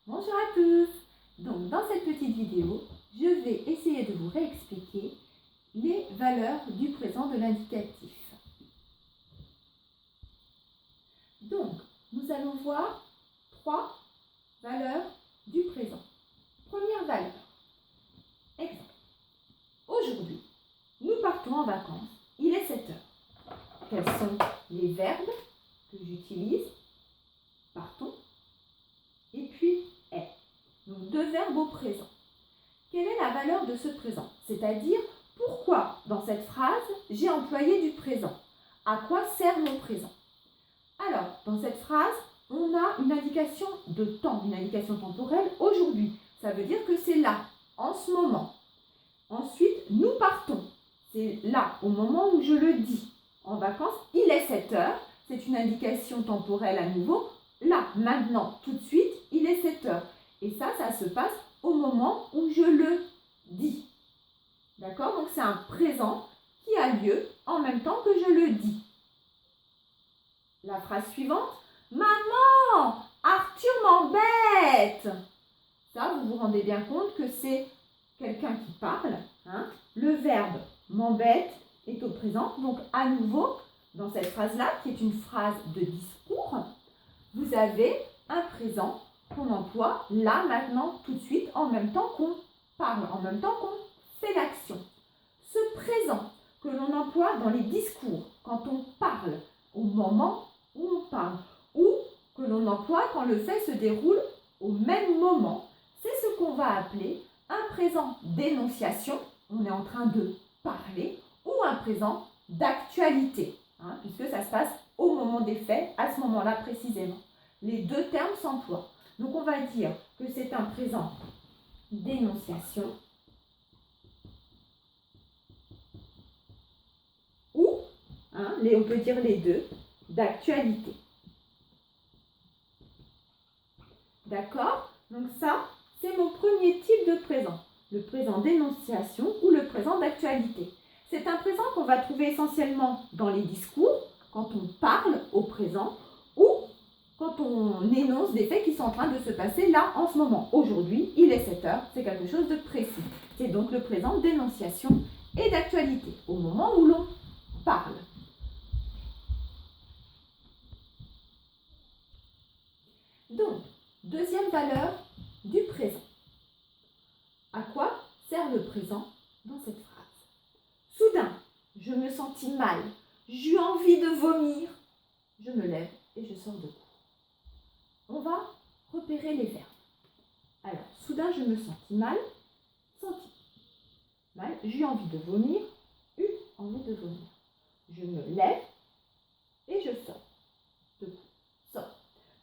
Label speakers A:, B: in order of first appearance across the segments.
A: Bonjour à tous. Donc dans cette petite vidéo, je vais essayer de vous réexpliquer les valeurs du présent de l'indicatif. Donc nous allons voir trois valeurs du présent. Première valeur. Exemple. Aujourd'hui, nous partons en vacances. Il est 7 heures. Quels sont les verbes que j'utilise? Partons. Et puis est. Donc deux verbes au présent. Quelle est la valeur de ce présent? C'est-à-dire, pourquoi dans cette phrase, j'ai employé du présent? À quoi sert mon présent? Alors, dans cette phrase, on a une indication de temps, une indication temporelle, aujourd'hui. Ça veut dire que c'est là, en ce moment. Ensuite, nous partons. C'est là, au moment où je le dis. En vacances, il est 7 heures. C'est une indication temporelle à nouveau. Là, maintenant, tout de suite, il est 7 heures. Et ça se passe au moment où je le dis. D'accord? Donc, c'est un présent qui a lieu en même temps que je le dis. La phrase suivante. Maman, Arthur m'embête. Ça, vous vous rendez bien compte que c'est quelqu'un qui parle. Hein? Le verbe m'embête est au présent. Donc, à nouveau, dans cette phrase-là, qui est une phrase de discours, vous avez un présent qu'on emploie là, maintenant, tout de suite, en même temps qu'on parle, en même temps qu'on fait l'action. Ce présent que l'on emploie dans les discours, quand on parle, au moment où on parle, ou que l'on emploie quand le fait se déroule au même moment, c'est ce qu'on va appeler un présent d'énonciation, on est en train de parler, ou un présent d'actualité, hein, puisque ça se passe au moment des faits, à ce moment-là précisément. Les deux termes s'emploient. Donc on va dire que c'est un présent d'énonciation ou, on peut dire les deux, d'actualité. D'accord? Donc ça, c'est mon premier type de présent. Le présent d'énonciation ou le présent d'actualité. C'est un présent qu'on va trouver essentiellement dans les discours, quand on parle au présent, ou quand on énonce des faits qui sont en train de se passer là en ce moment. Aujourd'hui, il est 7 heures, c'est quelque chose de précis. C'est donc le présent d'énonciation et d'actualité, au moment où l'on parle. Donc, deuxième valeur du présent. À quoi sert le présent dans cette phrase? Soudain, je me sentis mal, j'eus envie de vomir. Je me lève et je sors de cours. On va repérer les verbes. Alors, soudain, je me sentis mal, senti. Mal, j'eus envie de vomir, eu envie de vomir. Je me lève et je sors de cours. Sors.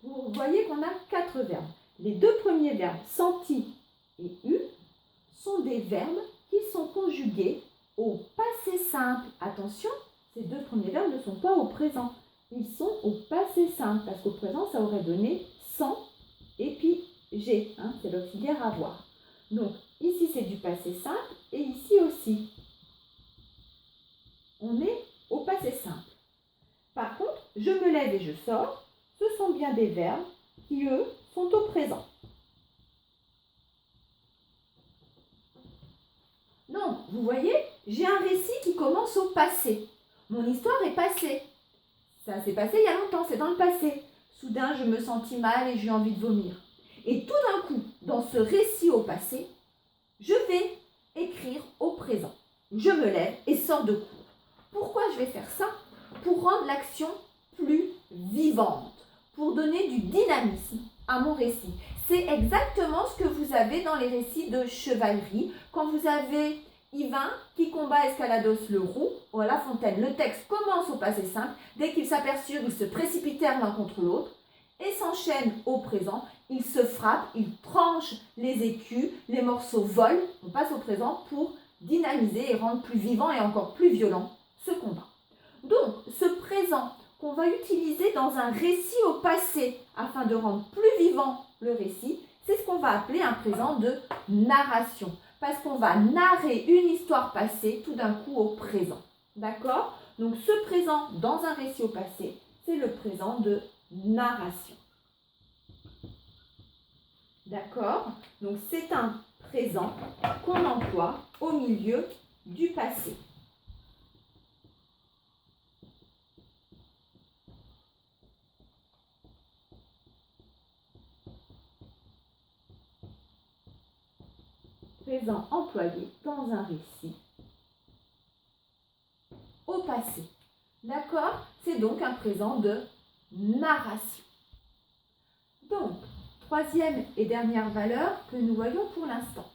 A: Vous voyez qu'on a 4 verbes. Les deux premiers verbes, senti et eu, sont des verbes qui sont conjugués au passé simple. Attention, ces deux premiers verbes ne sont pas au présent. Ils sont au passé simple, parce qu'au présent, ça aurait donné sans et puis j'ai, c'est l'auxiliaire avoir. Donc, ici, c'est du passé simple et ici aussi. On est au passé simple. Par contre, je me lève et je sors, ce sont bien des verbes qui, eux, sont au présent. Donc, vous voyez, j'ai un récit qui commence au passé. Mon histoire est passée. Ça s'est passé il y a longtemps, c'est dans le passé. Soudain, je me sentis mal et j'ai envie de vomir. Et tout d'un coup, dans ce récit au passé, je vais écrire au présent. Je me lève et sors de cours. Pourquoi je vais faire ça? Pour rendre l'action plus vivante, pour donner du dynamisme à mon récit. C'est exactement ce que vous avez dans les récits de chevalerie. Quand vous avez Yvain qui combat Escalados le roux à La Fontaine, le texte commence au passé simple. Dès qu'ils s'aperçurent, ils se précipitèrent l'un contre l'autre et s'enchaînent au présent. Ils se frappent, ils tranchent les écus, les morceaux volent. On passe au présent pour dynamiser et rendre plus vivant et encore plus violent ce combat. Donc, ce présent qu'on va utiliser dans un récit au passé afin de rendre plus vivant le récit, c'est ce qu'on va appeler un présent de narration. Parce qu'on va narrer une histoire passée tout d'un coup au présent. D'accord? Donc, ce présent dans un récit au passé, c'est le présent de narration. D'accord? Donc, c'est un présent qu'on emploie au milieu du passé. Présent employé dans un récit au passé. D'accord? C'est donc un présent de narration. Donc, troisième et dernière valeur que nous voyons pour l'instant.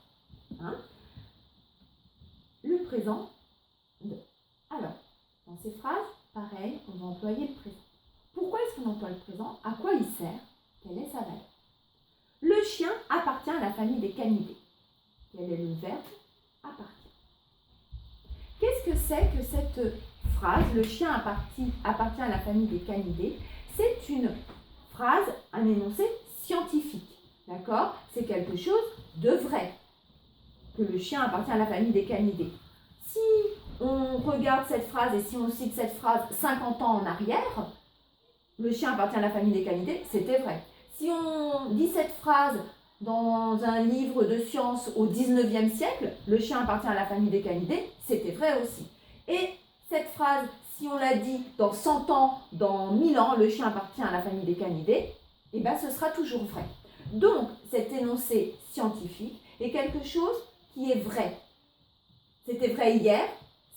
A: Le présent de. Alors, dans ces phrases, pareil, on va employer le présent. Pourquoi est-ce qu'on emploie le présent? À quoi il sert? Quelle est sa valeur? Le chien appartient à la famille des canidés. Quel est le verbe? Appartient. Qu'est-ce que c'est que cette phrase? Le chien appartient à la famille des canidés. C'est une phrase, un énoncé scientifique. D'accord? C'est quelque chose de vrai. Que le chien appartient à la famille des canidés. Si on regarde cette phrase et si on cite cette phrase 50 ans en arrière, le chien appartient à la famille des canidés, c'était vrai. Si on dit cette phrase dans un livre de sciences au 19e siècle, le chien appartient à la famille des canidés, c'était vrai aussi. Et cette phrase, si on la dit dans 100 ans, dans 1000 ans, le chien appartient à la famille des canidés, eh bien ce sera toujours vrai. Donc, cet énoncé scientifique est quelque chose qui est vrai. C'était vrai hier,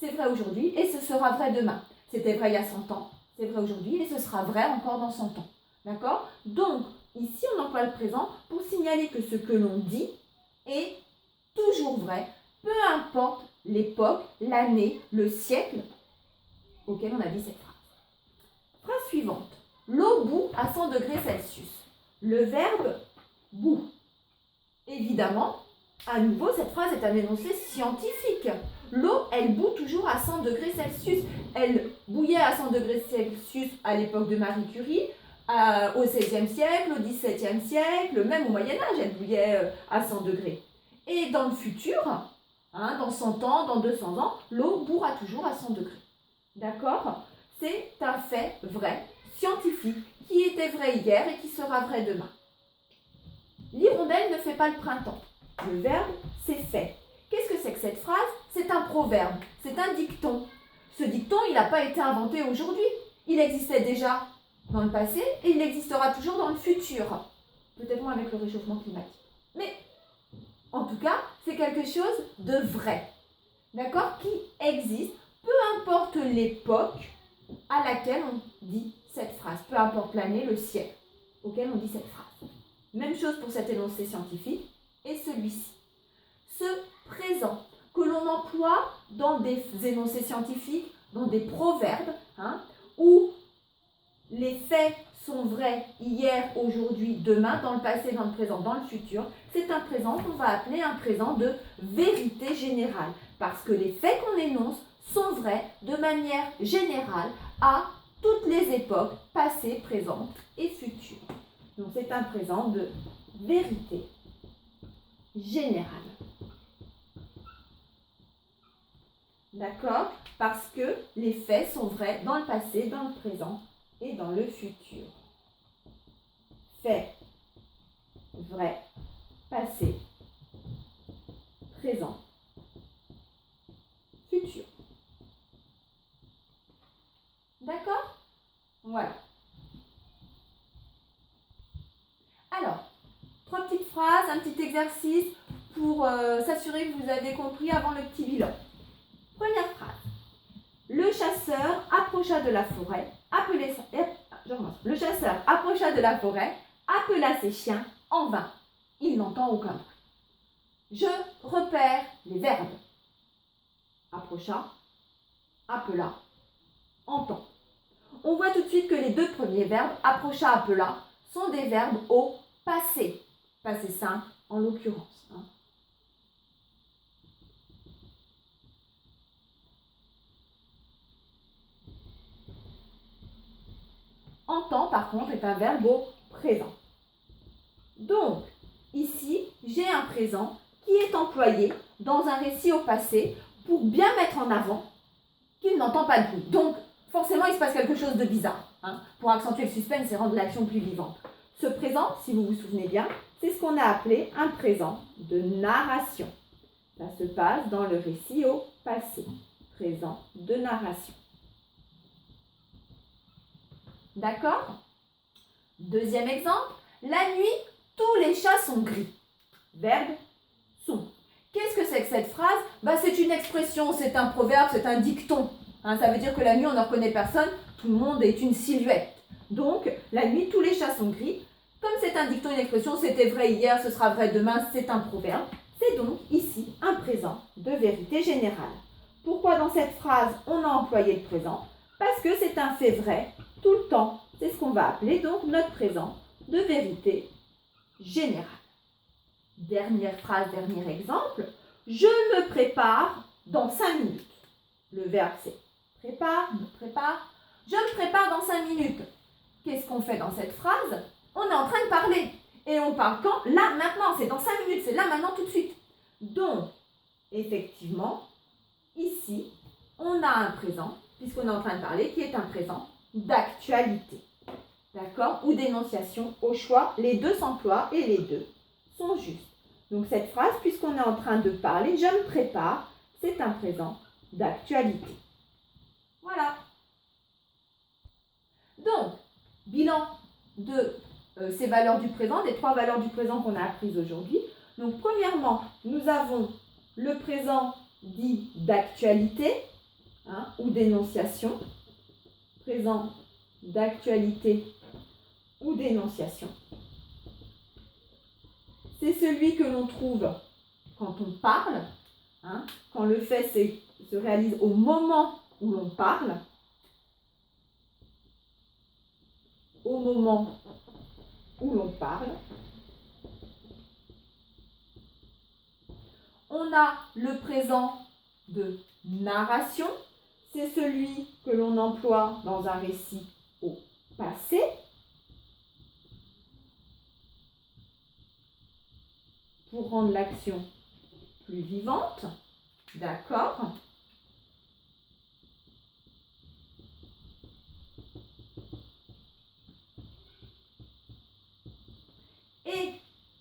A: c'est vrai aujourd'hui et ce sera vrai demain. C'était vrai il y a 100 ans, c'est vrai aujourd'hui et ce sera vrai encore dans 100 ans. D'accord? Donc, ici, on emploie le présent pour signaler que ce que l'on dit est toujours vrai, peu importe l'époque, l'année, le siècle auquel on a dit cette phrase. Phrase suivante. L'eau bout à 100 degrés Celsius. Le verbe bout. Évidemment, à nouveau, cette phrase est un énoncé scientifique. L'eau, elle bout toujours à 100 degrés Celsius. Elle bouillait à 100 degrés Celsius à l'époque de Marie Curie, au XVIe siècle, au XVIIe siècle, même au Moyen-Âge, elle bouillait à 100 degrés. Et dans le futur, dans 100 ans, dans 200 ans, l'eau bourra toujours à 100 degrés. D'accord? C'est un fait vrai, scientifique, qui était vrai hier et qui sera vrai demain. L'hirondelle ne fait pas le printemps. Le verbe, c'est fait. Qu'est-ce que c'est que cette phrase? C'est un proverbe, c'est un dicton. Ce dicton, il n'a pas été inventé aujourd'hui. Il existait déjà dans le passé et il existera toujours dans le futur. Peut-être moins avec le réchauffement climatique. Mais, en tout cas, c'est quelque chose de vrai. D'accord? Qui existe, peu importe l'époque à laquelle on dit cette phrase. Peu importe l'année, le siècle auquel on dit cette phrase. Même chose pour cet énoncé scientifique et celui-ci. Ce présent que l'on emploie dans des énoncés scientifiques, dans des proverbes, où les faits sont vrais hier, aujourd'hui, demain, dans le passé, dans le présent, dans le futur, c'est un présent qu'on va appeler un présent de vérité générale. Parce que les faits qu'on énonce sont vrais de manière générale à toutes les époques, passées, présentes et futures. Donc c'est un présent de vérité générale. D'accord? Parce que les faits sont vrais dans le passé, dans le présent et dans le futur. Fait, vrai, passé, présent, futur. D'accord? Voilà. Alors, 3 petites phrases, un petit exercice pour s'assurer que vous avez compris avant le petit bilan. Première phrase. Le chasseur approcha de la forêt, Le chasseur approcha de la forêt, appela ses chiens en vain. Il n'entend aucun bruit. Je repère les verbes. Approcha, appela, entend. On voit tout de suite que les 2 premiers verbes, approcha, appela, sont des verbes au passé. Passé simple en l'occurrence. Entend, par contre, est un verbe au présent. Donc, ici, j'ai un présent qui est employé dans un récit au passé pour bien mettre en avant qu'il n'entend pas de bruit. Donc, forcément, il se passe quelque chose de bizarre, pour accentuer le suspense et rendre l'action plus vivante. Ce présent, si vous vous souvenez bien, c'est ce qu'on a appelé un présent de narration. Ça se passe dans le récit au passé. Présent de narration. D'accord? Deuxième exemple. La nuit, tous les chats sont gris. Verbe sont. Qu'est-ce que c'est que cette phrase? C'est une expression, c'est un proverbe, c'est un dicton. Ça veut dire que la nuit, on ne reconnaît personne, tout le monde est une silhouette. Donc, la nuit, tous les chats sont gris. Comme c'est un dicton, une expression, c'était vrai hier, ce sera vrai demain, c'est un proverbe. C'est donc ici un présent de vérité générale. Pourquoi dans cette phrase, on a employé le présent? Parce que c'est un fait vrai tout le temps. C'est ce qu'on va appeler donc notre présent de vérité générale. Dernière phrase, dernier exemple. Je me prépare dans 5 minutes. Le verbe c'est prépare, me prépare. Je me prépare dans 5 minutes. Qu'est-ce qu'on fait dans cette phrase? On est en train de parler. Et on parle quand? Là, maintenant. C'est dans 5 minutes. C'est là, maintenant, tout de suite. Donc, effectivement, ici, on a un présent, puisqu'on est en train de parler, qui est un présent d'actualité. D'accord? Ou d'énonciation au choix. Les deux s'emploient et les deux sont justes. Donc, cette phrase, puisqu'on est en train de parler, je me prépare, c'est un présent d'actualité. Voilà. Donc, bilan de ces valeurs du présent, des 3 valeurs du présent qu'on a apprises aujourd'hui. Donc, premièrement, nous avons le présent dit d'actualité ou d'énonciation. Présent d'actualité ou d'énonciation. C'est celui que l'on trouve quand on parle, quand le fait se réalise au moment où l'on parle. Au moment où l'on parle. On a le présent de narration, c'est celui que l'on emploie dans un récit au passé. Pour rendre l'action plus vivante. D'accord? Et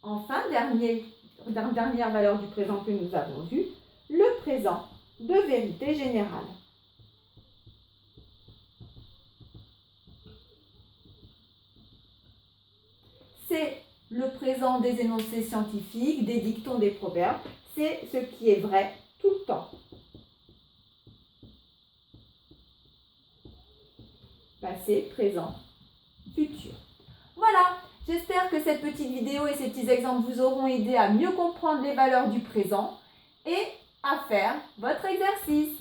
A: enfin, dernière valeur du présent que nous avons vue, le présent de vérité générale. C'est le présent des énoncés scientifiques, des dictons, des proverbes. C'est ce qui est vrai tout le temps. Passé, présent, futur. Voilà, j'espère que cette petite vidéo et ces petits exemples vous auront aidé à mieux comprendre les valeurs du présent et à faire votre exercice.